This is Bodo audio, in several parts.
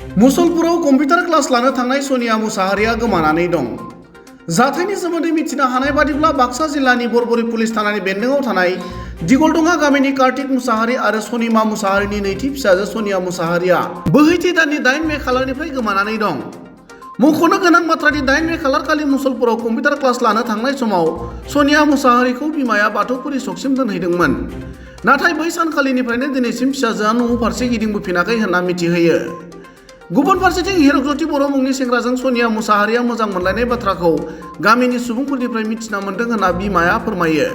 मुसलपुराव कम्पिउटार क्लास लानो थांनाय सनिया मुसाहारिया गोमानानै दं। जाथायनि सोमोन्दै मिथिनो हानाय बादिब्ला बाक्सा जिल्लानि बरबरी पुलिस थानानि बेन्दोङाव थानाय दिगलदङा गामिनि कार्तिक मुसाहारि आरो सनिमा मुसाहारिनि नैथि फिसाजो सनिया मुसाहारिया बोहैथि दाननि 8 मे खालारनिफ्राय गोमानानै दं। मख'नो गोनां बाथ्रानि 8 मे खालारखालि मुसलपुराव कम्पिउटार क्लास लानो थांनाय समाव सनिया मुसाहारिखौ बिमाया बाथौफुरि सकसिम दोनहैदोंमोन। नाथाय बै सानखालिनिफ्रायनो दिनैसिम फिसाजोआ न' फारसे गिदिंबोफिनाखै होनना मिथिहोयो। गुबुन फारसेथिं हिरकज्योति बर' मुंनि सेंग्राजों सनिया मुसाहारिया मोजां मोनलायनाय बाथ्राखौ गामिनि सुबुंफोरनिफ्राय मिथिना मोन्दों होनना बिमाया फोरमायो।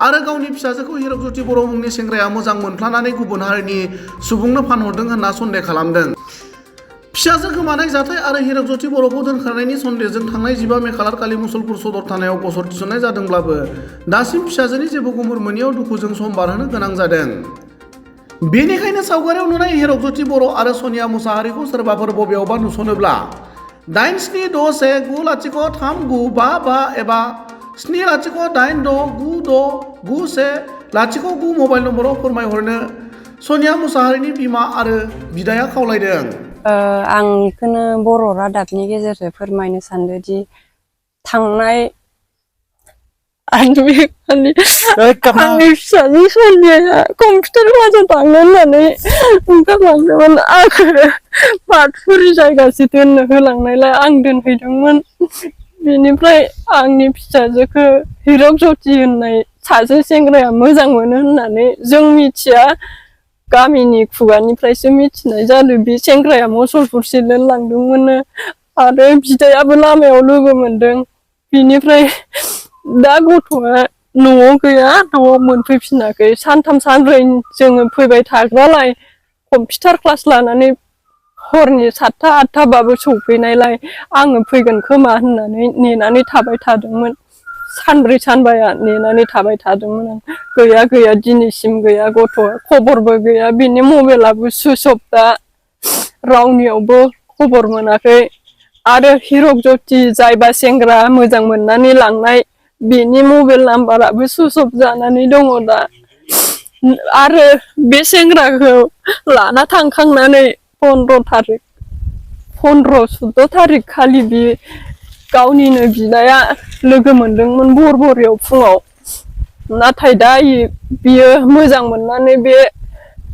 आरो गावनि फिसाजोखौ हिरकज्योति बर' मुंनि सेंग्राया मोजां मोनफ्लानानै गुबुन हारिनि सुबुंनो फानहरदों होनना सन्देह खालामदों। फिसाजो गोमानाय जाथाय आरो हिरकज्योति बर'खौ दोनखारनायनि सन्देहजों थांनाय 15 मे खालारखालि मुसलपुर सदर थानायाव गसर थिसननाय जादोंब्लाबो दासिम फिसाजोनि जेबो गुमुर मोनैयाव दुखुजों सम बारहोनो गोनां जादों। बेनिखायनो सावगारियाव नुनाय हिरकज्योति बर' आरो सनिया मुसाहारिखौ सोरबाफोर बबेयावबा नुसनोब्ला 8761039555 एबा 708696969109 मबाइल नम्बराव फोरमायहरनो सनिया मुसाहारिनि बिमा आरो बिदाया खावलायदों। आं बेखौनो बर' रादाबनि गेजेरजों फोरमायनो सानदोंदि थांनाय आंनि फिसाजो सनियाया कम्पिउटार क्लासाव थांनो होननानै ओंखारलांदोंमोन। आंखौ बाथौफुरि जायगासो दोननो होलांनायलाय आं दोनहैदोंमोन। बेनिफ्राय आंनि फिसाजोखौ हिरकज्योति होननाय सासे सेंग्राया मोजां मोनो होननानै जों मिथिया, गामिनि खुगानिफ्रायसो मिथिनाय जादों। बे सेंग्राया मुसलपुरसे दोनलांदोंमोन आरो बिदायाबो लामायाव लोगो मोनदों। बिनिफ्राय दा गथ'आ न'आव गैया, न'आव मोनफैफिनाखै। सानथाम सानब्रै जोङो फैबाय थाग्रालाय कम्पिउटार क्लास लानानै हरनि 7था 8थाबाबो सौफैनायलाय आङो फैगोन खोमा होननानै नेनानै थाबाय थादोंमोन। सानब्रै सानबाया नेनानै थाबाय थादोंमोन आं। गैया दिनैसिम गैया, गथ'आ खबरबो गैया। बिनि मबाइलाबो सुइस अफ, दा रावनियावबो खबर मोनाखै। आरो हिरकज्योति जायबा सेंग्रा मोजां मोननानै लांनाय, बेनि मबाइल नाम्बाराबो सुइस अफ जानानै दङ दा। आरो बे सेंग्राखौ लाना थांखांनानै 15-14 थारिख खालि बे गावनिनो बिदाया लोगो मोनदोंमोन बरबरियाव फुङाव। नाथाय दा बियो मोजां मोननानै बे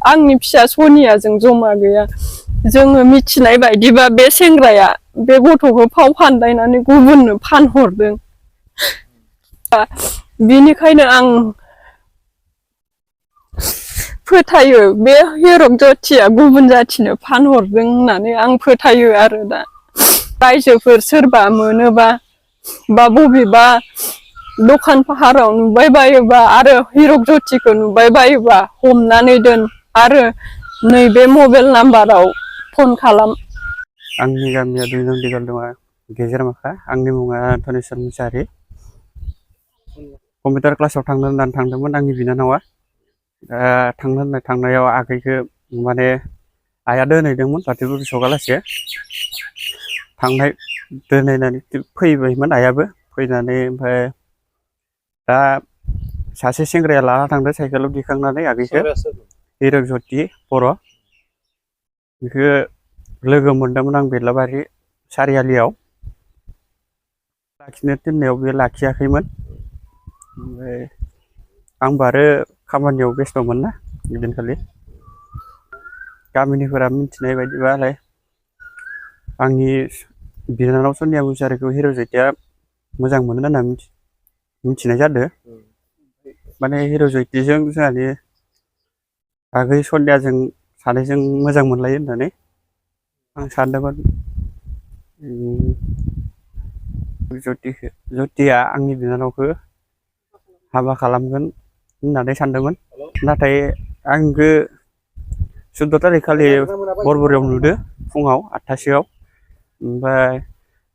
आंनि फिसा सनियाजों जमा गैया। जोङो मिथिनाय बायदिबा बे सेंग्राया बे गथ'खौ फाव फान्दायनानै गुबुननो फानहरदों। बिनिखायनो आं फोथायो बे हिरकज्योतिया गुबुन जाथिनो फानहरदों होननानै आं फोथायो। आरो दा रायजोफोर सोरबा मोनोबा बा बबेबा दखान फाहाराव नुबाय बायोबा आरो हिरकज्योतिखौ नुबाय बायोबा हमनानै दोन आरो नैबे मबाइल नाम्बाराव फन खालाम। आंनि गामिया 2 नं दिगलदङा गेजेरमाखा। आंनि मुङा धनेस्वर मुसाहारि। कम्पिउटार क्लासाव थांनो होननानै थांदोंमोन आंनि बिनानावा। थांनायाव आगैखौ माने आइया दोनहैदोंमोन बाथौफुरि सकालासे। थांनाय दोनहैनानै फैबायमोन आइयाबो। फैनानै ओमफ्राय दा सासे सेंग्राया लाना थांदों साइकेलाव दिखांनानै आगैखौ, हिरकज्योति बर'। बेखौ लोगो मोनदोंमोन आं बेदलाबारि सारियालियाव। लाखिनो थिननायाव बे लाखियाखैमोन। ओमफ्राय आंबो आरो खामानियाव बेस्थ'मोन ना बिदिनखालि। गामिनिफोरा मिथिनाय बायदिबालाय आंनि बिनानाव सनिया मुसाहारिखौ हिरकज्योतिया मोजां मोनो होनना मिथिनाय जादों। माने हिरकज्योतिजों जोंहानि आगै सनियाजों सानैजों मोजां मोनलायो होननानै आं सानदोंमोन। ज्योतिया आंनि बिनानावखौ हाबा खालामगोन होननानै सानदोंमोन। नाथाय आंखौ 14 थारिख खालि बरबरियाव नुदों फुङाव 8थासोआव। ओमफ्राय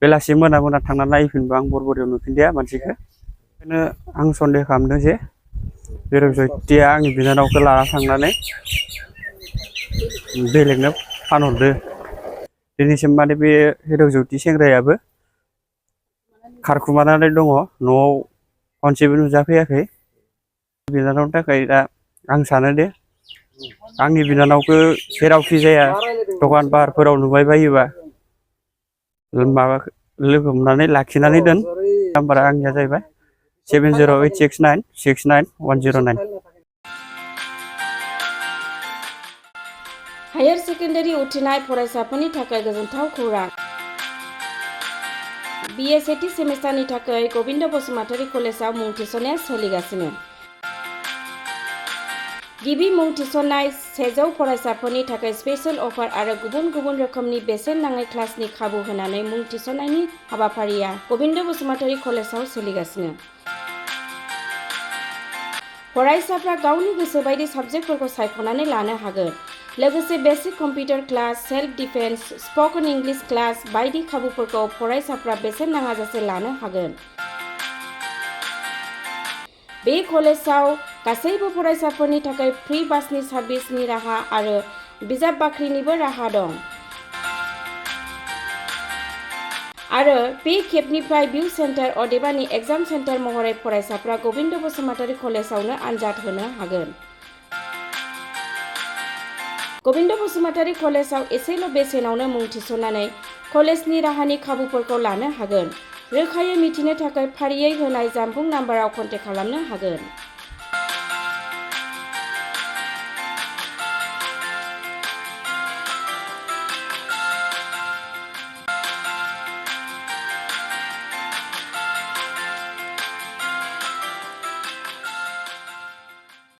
बेलासि मोना थांना नायफिनबा आं बरबरियाव नुफिनदिया मानसिखौ। बेखायनो आं सन्देह खालामदों जे हिरकज्योतिया आंनि बिनानावखौ लाना थांनानै बेलेगनो फानहरदो। दिनैसिम माने बे हिरकज्योति सेंग्रायाबो खारखुमानानै दङ, न'आव खनसेबो नुजाफैयाखै। बिनानावनि थाखाय दा आं सानो दे आंनि बिनानावखौ जेरावखि जाया दखान बाहारफोराव नुबाय बायोबा माबा लोगो हमनानै लाखिनानै दोन। नाम्बारा आंनिया जाहैबाय 7086969109। हायार सेकेन्डारि उथ्रिनाय फरायसाफोरनि थाखाय गोजोनथाव खौरां। BA सेथि सेमिस्टारनि थाखाय गबिन्द बसुमतारी कलेजाव मुं थिसननाया सोलिगासिनो। गिबि मुं थिसननाय 100 फरायसाफोरनि थाखाय स्पेशल अफार आरो गुबुन गुबुन रोखोमनि बेसेन नाङै क्लासनि खाबु होनानै मुं थिसननायनि हाबाफारिया गबिन्द बसुमतारी कलेजाव सोलिगासिनो। फरायसाफ्रा गावनि गोसो बायदि साबजेक्टफोरखौ सायख'नानै लानो हागोन। लोगोसे basic computer class, self defence, spoken English class बायदि खाबुफोरखौ फरायसाफ्रा बेसेन नाङाजासे लानो हागोन। बे कलेजाव गासैबो फरायसाफोरनि थाखाय फ्रि बासनि सार्भिसनि राहा आरो बिजाब बाख्रिनिबो राहा दं। आरो बे खेबनिफ्राय भिउ सेन्टार अदेबानि एग्जाम सेन्टार महरै फरायसाफ्रा गबिन्द बसुमतारी कलेजावनो आनजाद होनो हागोन। गबिन्द बसुमतारी कलेजाव एसेल' बेसेनावनो मुं थिसननानै कलेजनि राहानि खाबुफोरखौ लानो हागोन। रोखायै मिथिनो थाखाय फारियै होनाय जानबुं नाम्बाराव कन्टेक्ट खालामनो हागोन।